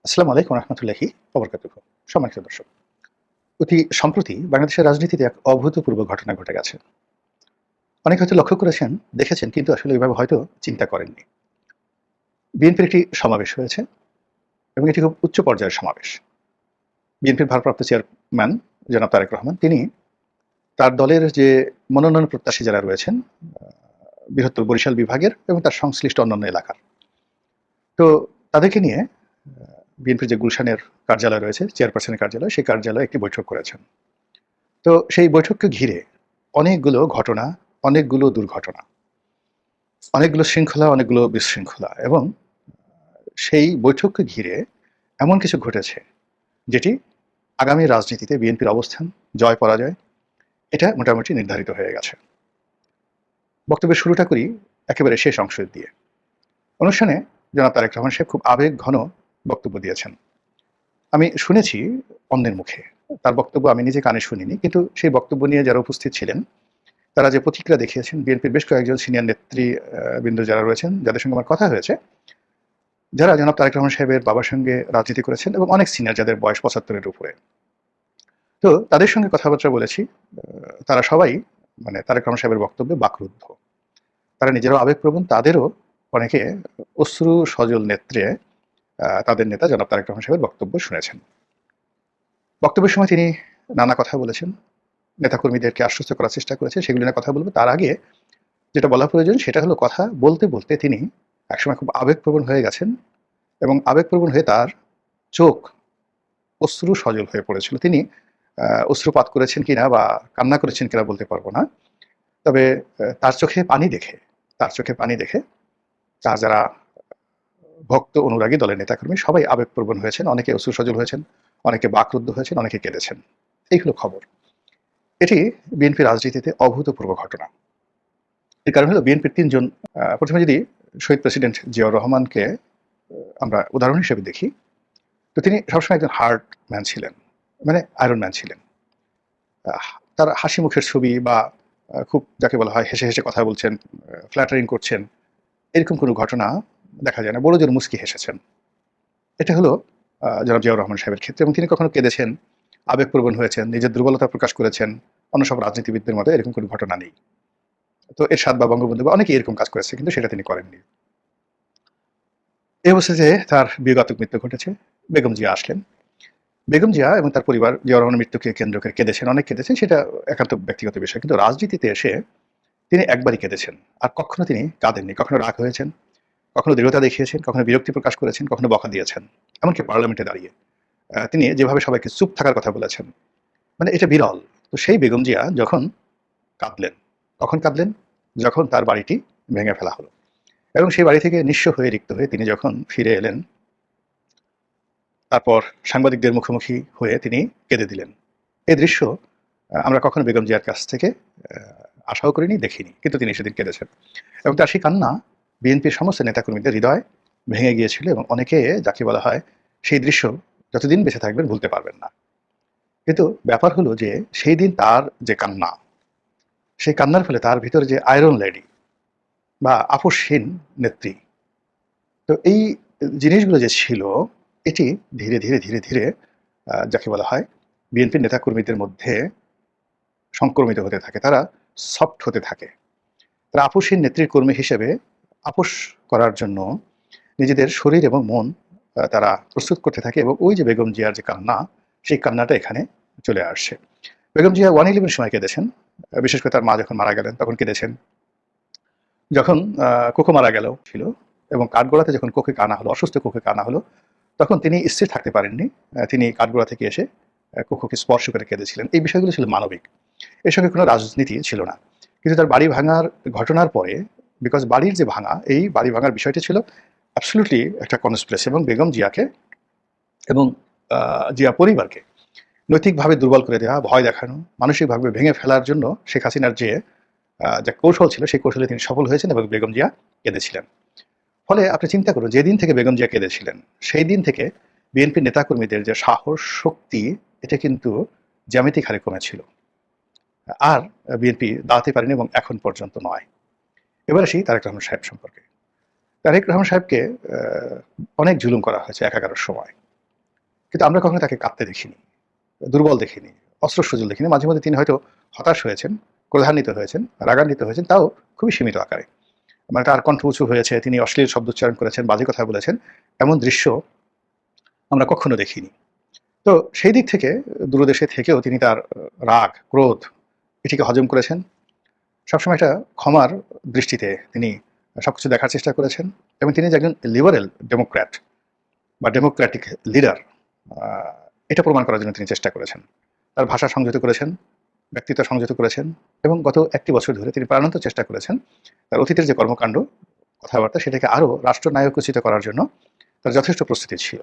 আসসালামু আলাইকুম রহমতুল্লাহি ওবরকাতুহ। সম্মানিত দর্শক, অতি সম্প্রতি বাংলাদেশের রাজনীতিতে এক অভূতপূর্ব ঘটনা ঘটে গেছে। অনেকে হয়তো লক্ষ্য করেছেন, দেখেছেন, কিন্তু আসলে ওইভাবে হয়তো চিন্তা করেননি। বিএনপির একটি সমাবেশ হয়েছে এবং এটি খুব উচ্চ পর্যায়ের সমাবেশ। বিএনপির ভারপ্রাপ্ত চেয়ারম্যান জনাব তারেক রহমান তিনি তার দলের যে মনোনয়ন প্রত্যাশী যারা রয়েছেন বৃহত্তর বরিশাল বিভাগের এবং তার সংশ্লিষ্ট অন্যান্য এলাকার, তো তাদেরকে নিয়ে বিএনপির যে গুলশানের কার্যালয় রয়েছে, চেয়ারপারসনের কার্যালয়, সেই কার্যালয়ে একটি বৈঠক করেছেন। তো সেই বৈঠককে ঘিরে অনেকগুলো ঘটনা, অনেকগুলো দুর্ঘটনা, অনেকগুলো শৃঙ্খলা, অনেকগুলো বিশৃঙ্খলা এবং সেই বৈঠককে ঘিরে এমন কিছু ঘটেছে যেটি আগামী রাজনীতিতে বিএনপির অবস্থান, জয় পরাজয় এটা মোটামুটি নির্ধারিত হয়ে গেছে। বক্তব্যের শুরুটা করি একেবারে শেষ অংশ দিয়ে। অনুষ্ঠানে জনাব তারেক রহমান সাহেব খুব আবেগ ঘন বক্তব্য দিয়েছেন। আমি শুনেছি অন্যের মুখে, তার বক্তব্য আমি নিজে কানে শুনিনি, কিন্তু সেই বক্তব্য নিয়ে যারা উপস্থিত ছিলেন তারা যে প্রতিক্রিয়া দেখিয়েছেন, বিএনপির বেশ কয়েকজন সিনিয়র নেতৃবৃন্দ যারা রয়েছেন, যাদের সঙ্গে আমার কথা হয়েছে, যারা জনাব তারেক রহমান সাহেবের বাবার সঙ্গে রাজনীতি করেছেন এবং অনেক সিনিয়র, যাদের বয়স ৭৫-এর উপরে, তো তাদের সঙ্গে কথাবার্তা বলেছি। তারা সবাই মানে তারেক রহমান সাহেবের বক্তব্যে বাকরুদ্ধ। তারা নিজেরাও আবেগপ্রবণ, তাদেরও অনেকে অশ্রু সজল নেত্রে তাদের নেতা জনাব তারেক রহমান সাহেবের বক্তব্য শুনেছেন। বক্তব্যের সময় তিনি নানা কথা বলেছেন, নেতাকর্মীদেরকে আশ্বস্ত করার চেষ্টা করেছেন, সেগুলো নিয়ে কথা বলবো। তার আগে যেটা বলা প্রয়োজন সেটা হলো, কথা বলতে বলতে তিনি একসময় খুব আবেগপ্রবণ হয়ে গেছেন এবং আবেগপ্রবণ হয়ে তার চোখ অশ্রু সজল হয়ে পড়েছিল। তিনি অশ্রুপাত করেছেন কিনা বা কান্না করেছেন কিনা বলতে পারবো না, তবে তার চোখে পানি দেখে, তার যারা ভক্ত অনুরাগী, দলের নেতাকর্মী সবাই আবেগপ্রবণ হয়েছেন, অনেকে অশ্রু সজল হয়েছেন, অনেকে বাকরুদ্ধ হয়েছেন, অনেকে কেঁদেছেন। এই হলো খবর। এটি বিএনপি রাজনীতিতে অভূতপূর্ব ঘটনা। এর কারণ হলো বিএনপির তিনজন, প্রথমে যদি শহীদ প্রেসিডেন্ট জিয়াউর রহমানকে আমরা উদাহরণ হিসেবে দেখি, তো তিনি সবসময় একজন হার্ড ম্যান ছিলেন, মানে আয়রন ম্যান ছিলেন। তার হাসি মুখের ছবি বা খুব যাকে বলা হয় হেসে হেসে কথা বলছেন, ফ্ল্যাটারিং করছেন, এরকম কোনো ঘটনা দেখা যায় না। বড় জোর মুচকি হেসেছেন। এটা হলো জনাব জিয়াউর রহমান সাহেবের ক্ষেত্রে, এবং তিনি কখনো কেঁদেছেন, আবেগপ্রবণ হয়েছেন, নিজের দুর্বলতা প্রকাশ করেছেন, অন্য সব রাজনীতিবিদদের মতো এরকম কোনো ঘটনা নেই। তো এরশাদ বা বঙ্গবন্ধু বা অনেকেই এরকম কাজ করেছে, কিন্তু সেটা তিনি করেননি। এই অবস্থায় যে তার বিয়োগান্তক মৃত্যু ঘটেছে, বেগম জিয়া আসলেন। বেগম জিয়া এবং তার পরিবার জিয়াউর রহমানের মৃত্যুকে কেন্দ্র করে কেঁদেছেন, অনেক কেঁদেছেন, সেটা একান্ত ব্যক্তিগত বিষয়। কিন্তু রাজনীতিতে এসে তিনি একবারই কেঁদেছেন, আর কখনো তিনি কাঁদেননি। কখনো রাগ হয়েছেন, কখনো দৃঢ়তা দেখিয়েছেন, কখনো বিরক্তি প্রকাশ করেছেন, কখনো বকা দিয়েছেন। এমনকি পার্লামেন্টে দাঁড়িয়ে তিনি যেভাবে সবাইকে চুপ থাকার কথা বলেছেন, মানে এটা বিরল। তো সেই বেগম জিয়া যখন কাঁদলেন, কখন কাঁদলেন? যখন তার বাড়িটি ভেঙে ফেলা হলো এবং সেই বাড়ি থেকে নিঃস্ব হয়ে, রিক্ত হয়ে তিনি যখন ফিরে এলেন, তারপর সাংবাদিকদের মুখোমুখি হয়ে তিনি কেঁদে দিলেন। এই দৃশ্য আমরা কখনো বেগম জিয়ার কাছ থেকে আশাও করিনি, দেখিনি, কিন্তু তিনি সেদিন কেঁদেছেন এবং তার সেই কান্না বিএনপির সমস্ত নেতাকর্মীদের হৃদয় ভেঙে গিয়েছিল এবং অনেকে, যাকে বলা হয়, সেই দৃশ্য যতদিন বেঁচে থাকবেন ভুলতে পারবেন না। কিন্তু ব্যাপার হলো যে সেই দিন তার যে কান্না, সেই কান্নার ফলে তার ভিতরে যে আয়রন লেডি বা আপোষহীন নেত্রী, তো এই জিনিসগুলো যে ছিল, এটি ধীরে ধীরে ধীরে ধীরে যাকে বলা হয় বিএনপির নেতাকর্মীদের মধ্যে সংক্রমিত হতে থাকে। তারা সফট হতে থাকে। তারা আপোষহীন নেত্রীর কর্মী হিসেবে আপোষ করার জন্য নিজেদের শরীর এবং মন তারা প্রস্তুত করতে থাকে এবং ওই যে বেগম জিয়ার যে কান্না, সেই কান্নাটা এখানে চলে আসছে। বেগম জিয়া 111 সময় কেঁদেছেন, বিশেষ করে তার মা যখন মারা গেলেন তখন কেঁদেছেন। যখন কোকো মারা গেল ছিল এবং কাঠগড়াতে যখন কোকেকে আনা হলো, অসুস্থ কোকেকে আনা হলো, তখন তিনি স্থির থাকতে পারেননি। তিনি কাঠগড়া থেকে এসে কোকোকে স্পর্শ করে কেঁদেছিলেন। এই বিষয়গুলো ছিল মানবিক, এর সঙ্গে কোনো রাজনীতি ছিল না। কিন্তু তার বাড়ি ভাঙার ঘটনার পরে, বিকজ বাড়ির যে ভাঙা, এই বাড়ি ভাঙার বিষয়টি ছিল অ্যাবসলিউটলি একটা কনস্পিরেসি এবং বেগম জিয়াকে এবং জিয়া পরিবারকে নৈতিকভাবে দুর্বল করে দেওয়া, ভয় দেখানো, মানসিকভাবে ভেঙে ফেলার জন্য শেখ হাসিনার যে কৌশল ছিল, সেই কৌশলে তিনি সফল হয়েছেন এবং বেগম জিয়া কেঁদেছিলেন। ফলে আপনি চিন্তা করুন, যেদিন থেকে বেগম জিয়া কেঁদেছিলেন, সেই দিন থেকে বিএনপির নেতাকর্মীদের যে সাহস, শক্তি, এটা কিন্তু জ্যামিতিক হারে কমেছিল। আর বিএনপি দাঁড়াতে পারেনি এবং এখন পর্যন্ত নয়। এবার আসি তারেক রহমান সাহেব সম্পর্কে। তারেক রহমান সাহেবকে অনেক জুলুম করা হয়েছে 11 সময়। কিন্তু আমরা কখনো তাকে কাঁদতে দেখিনি, দুর্বল দেখিনি, অস্ত্রসজল দেখিনি। মাঝে মধ্যে তিনি হয়তো হতাশ হয়েছেন, ক্রোধান্বিত হয়েছেন, রাগান্বিত হয়েছেন, তাও খুবই সীমিত আকারে। মানে তার কণ্ঠ উঁচু হয়েছে, তিনি অশ্লীল শব্দ উচ্চারণ করেছেন, বাজে কথা বলেছেন, এমন দৃশ্য আমরা কখনো দেখিনি। তো সেই দিক থেকে দূরদেশে থেকেও তিনি তার রাগ, ক্রোধ এটিকে হজম করেছেন। সবসময় একটা ক্ষমার দৃষ্টিতে তিনি সবকিছু দেখার চেষ্টা করেছেন এবং তিনি যে একজন লিবারেল ডেমোক্র্যাট বা ডেমোক্রেটিক লিডার, এটা প্রমাণ করার জন্য তিনি চেষ্টা করেছেন। তার ভাষা সংযত করেছেন, ব্যক্তিত্ব সংযত করেছেন এবং গত একটি বছর ধরে তিনি প্রাণান্ত চেষ্টা করেছেন তার অতীতের যে কর্মকাণ্ড, কথাবার্তা সেটাকে আরও রাষ্ট্রনায়কোচিত করার জন্য তার যথেষ্ট প্রস্তুতি ছিল।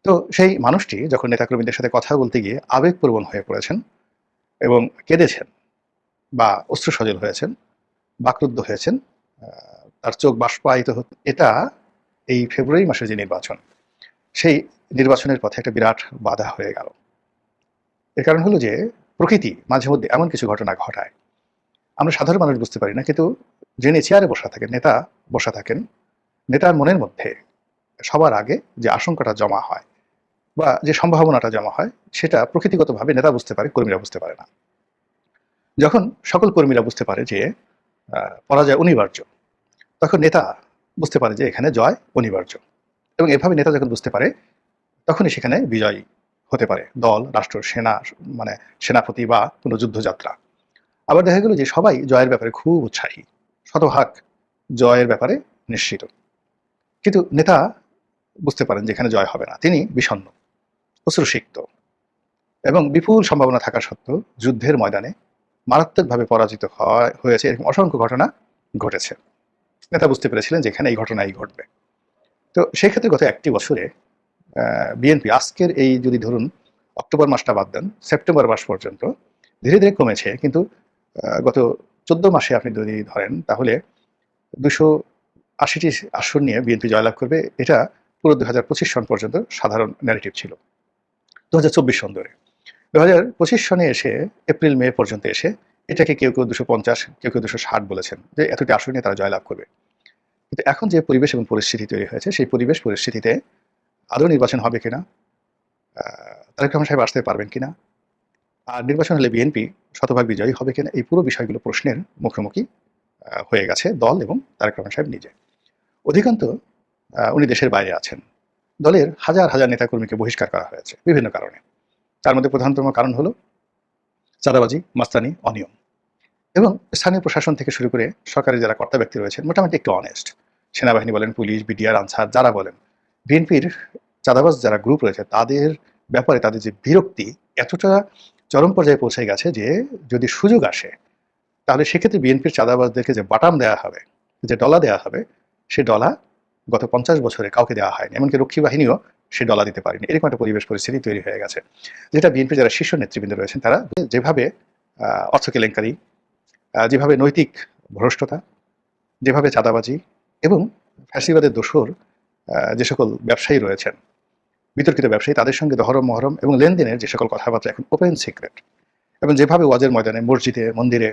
তো সেই মানুষটি যখন নেতাকর্মীদের সাথে কথা বলতে গিয়ে আবেগপ্রবণ হয়ে পড়েছেন এবং কেঁদেছেন বা অশ্রুসজল হয়েছেন, বাকরুদ্ধ হয়েছেন, তার চোখ বাষ্পায়িত এটা এই ফেব্রুয়ারি মাসের যে নির্বাচন, সেই নির্বাচনের পথে একটা বিরাট বাধা হয়ে গেল। এর কারণ হলো যে প্রকৃতি মাঝে মধ্যে এমন কিছু ঘটনা ঘটায় আমরা সাধারণ মানুষ বুঝতে পারি না, কিন্তু যিনি চেয়ারে বসা থাকেন, নেতা বসা থাকেন, নেতার মনের মধ্যে সবার আগে যে আশঙ্কাটা জমা হয় বা যে সম্ভাবনাটা জমা হয় সেটা প্রকৃতিগতভাবে নেতা বুঝতে পারে, কর্মীরা বুঝতে পারে না। যখন সকল কর্মীরা বুঝতে পারে যে পরাজয় অনিবার্য, তখন নেতা বুঝতে পারে যে এখানে জয় অনিবার্য, এবং এভাবে নেতা যখন বুঝতে পারে তখনই সেখানে বিজয় হতে পারে দল, রাষ্ট্র, সেনা, মানে সেনাপতি বা কোনো যুদ্ধযাত্রা। আবার দেখা গেল যে সবাই জয়ের ব্যাপারে খুব উৎসাহী, শতভাগ জয়ের ব্যাপারে নিশ্চিত, কিন্তু নেতা বুঝতে পারেন যে এখানে জয় হবে না। তিনি বিষণ্ণ, অশ্রুসিক্ত এবং বিপুল সম্ভাবনা থাকা সত্ত্বেও যুদ্ধের ময়দানে মারাত্মকভাবে পরাজিত হয়েছে এরকম অসংখ্য ঘটনা ঘটেছে। নেতা বুঝতে পেরেছিলেন যে এখানে এই ঘটনাই ঘটবে। তো সেক্ষেত্রে গত একটি বছরে বিএনপি আজকের এই যদি ধরুন অক্টোবর মাসটা বাদ দেন, সেপ্টেম্বর মাস পর্যন্ত ধীরে ধীরে কমেছে, কিন্তু গত 14 মাসে আপনি যদি ধরেন তাহলে 280টি আসন নিয়ে বিএনপি জয়লাভ করবে, এটা পুরো 2025 সন পর্যন্ত সাধারণ ন্যারেটিভ ছিল। 2024 সন ধরে 2025 সনে এসে এপ্রিল মে পর্যন্ত এসে এটাকে কেউ কেউ 250, কেউ কেউ 260 বলেছেন যে এতটি আসন নিয়ে তারা জয়লাভ করবে। কিন্তু এখন যে পরিবেশ এবং পরিস্থিতি তৈরি হয়েছে, সেই পরিবেশ পরিস্থিতিতে আদৌ নির্বাচন হবে কিনা, তারেক রহমান সাহেব আসতে পারবেন কিনা, আর নির্বাচন হলে বিএনপি শতভাগ বিজয়ী হবে কিনা, এই পুরো বিষয়গুলো প্রশ্নের মুখোমুখি হয়ে গেছে দল এবং তারেক রহমান সাহেব নিজে। অধিকান্ত উনি দেশের বাইরে আছেন, দলের হাজার হাজার নেতাকর্মীকে বহিষ্কার করা হয়েছে বিভিন্ন কারণে। তার মধ্যে প্রধানতম কারণ হলো চাঁদাবাজি, মাস্তানি, অনিয়ম, এবং স্থানীয় প্রশাসন থেকে শুরু করে সরকারি যারা কর্তা ব্যক্তি রয়েছেন মোটামুটি একটু অনেস্ট, সেনাবাহিনী বলেন, পুলিশ, বিডিআর, আনসার যারা বলেন, বিএনপির চাঁদাবাজ যারা গ্রুপ রয়েছে তাদের ব্যাপারে তাদের যে বিরক্তি এতটা চরম পর্যায়ে পৌঁছে গেছে যে যদি সুযোগ আসে তাহলে সেক্ষেত্রে বিএনপির চাঁদাবাজদেরকে যে বাটাম দেওয়া হবে, যে ডলা দেওয়া হবে, সে ডলা গত 50 বছরে কাউকে দেওয়া হয়নি, এমনকি রক্ষী বাহিনীও সে ডলা দিতে পারেনি। এরকম একটা পরিবেশ পরিস্থিতি তৈরি হয়ে গেছে, যেটা বিএনপির যারা শীর্ষ নেতৃবৃন্দ রয়েছেন তারা যেভাবে অর্থ কেলেঙ্কারি, যেভাবে নৈতিক ভ্রষ্টতা, যেভাবে চাঁদাবাজি এবং ফ্যাসিবাদের দোসর যে সকল ব্যবসায়ী রয়েছেন, বিতর্কিত ব্যবসায়ী, তাদের সঙ্গে দহরম মহরম এবং লেনদেনের যে সকল কথাবার্তা এখন ওপেন সিক্রেট, এবং যেভাবে ওয়াজের ময়দানে, মসজিদে, মন্দিরে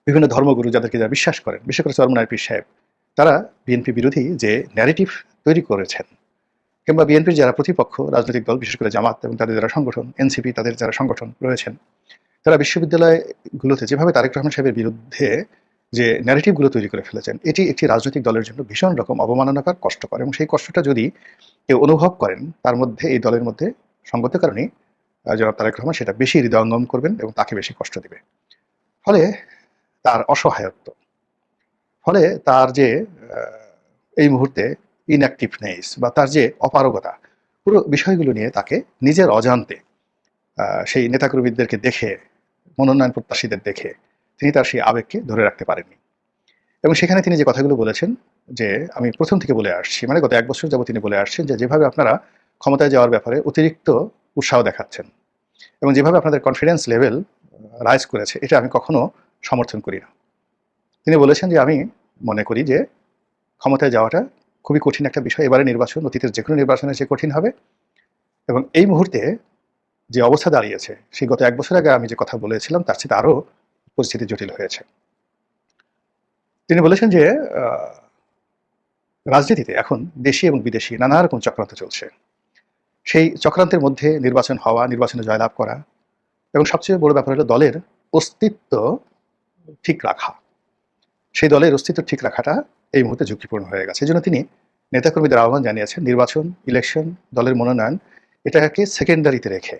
বিভিন্ন ধর্মগুরু যাদেরকে যারা বিশ্বাস করেন, বিশেষ করে চরমনাই পীর সাহেব, তারা বিএনপি বিরোধী যে ন্যারেটিভ তৈরি করেছেন, কিংবা বিএনপির যারা প্রতিপক্ষ রাজনৈতিক দল, বিশেষ করে জামাত এবং তাদের যারা সংগঠন, এনসিপি, তাদের যারা সংগঠন রয়েছেন, তারা বিশ্ববিদ্যালয়গুলোতে যেভাবে তারেক রহমান সাহেবের বিরুদ্ধে যে ন্যারেটিভগুলো তৈরি করে ফেলেছেন, এটি একটি রাজনৈতিক দলের জন্য ভীষণ রকম অবমাননাকর, কষ্টকর, এবং সেই কষ্টটা যদি কেউ অনুভব করেন তার মধ্যে, এই দলের মধ্যে সঙ্গত কারণেই জনাব তারেক রহমান সেটা বেশি হৃদয়ঙ্গম করবেন এবং তাকে বেশি কষ্ট দেবে। ফলে তার অসহায়ত্ব, ফলে তার যে এই মুহূর্তে ইনঅ্যাক্টিভনেস বা তার যে অপারগতা, পুরো বিষয়গুলো নিয়ে তাকে নিজের অজান্তে সেই নেতাকর্মীদেরকে দেখে, মনোনয়ন প্রত্যাশীদের দেখে তিনি তার সেই আবেগকে ধরে রাখতে পারেননি। এবং সেখানে তিনি যে কথাগুলো বলেছেন, যে আমি প্রথম থেকে বলে আসছি, মানে গত 1 বছর যাবত তিনি বলে আসছেন যে যেভাবে আপনারা ক্ষমতায় যাওয়ার ব্যাপারে অতিরিক্ত উৎসাহ দেখাচ্ছেন এবং যেভাবে আপনাদের কনফিডেন্স লেভেল রাইজ করেছে, এটা আমি কখনো সমর্থন করি না। তিনি বলেছেন যে আমি মনে করি যে ক্ষমতায় যাওয়াটা খুবই কঠিন একটা বিষয়, এবারে নির্বাচন অতীতের যে কোনো নির্বাচনের চেয়ে কঠিন হবে, এবং এই মুহূর্তে যে অবস্থা দাঁড়িয়েছে সেই গত 1 বছর আগে আমি যে কথা বলেছিলাম তার চেয়ে আরও পরিস্থিতি জটিল হয়েছে। তিনি বলেছেন যে রাজনীতিতে এখন দেশি এবং বিদেশি নানা রকম চক্রান্ত চলছে, সেই চক্রান্তের মধ্যে নির্বাচন হওয়া, নির্বাচনে জয়লাভ করা এবং সবচেয়ে বড় ব্যাপার হলো দলের অস্তিত্ব ঠিক রাখা। সেই দলের অস্তিত্ব ঠিক রাখাটা এই মুহূর্তে ঝুঁকিপূর্ণ হয়ে গেছে। এজন্য তিনি নেতাকর্মীদের আহ্বান জানিয়েছেন নির্বাচন, ইলেকশন, দলের মনোনয়ন এটাকে সেকেন্ডারিতে রেখে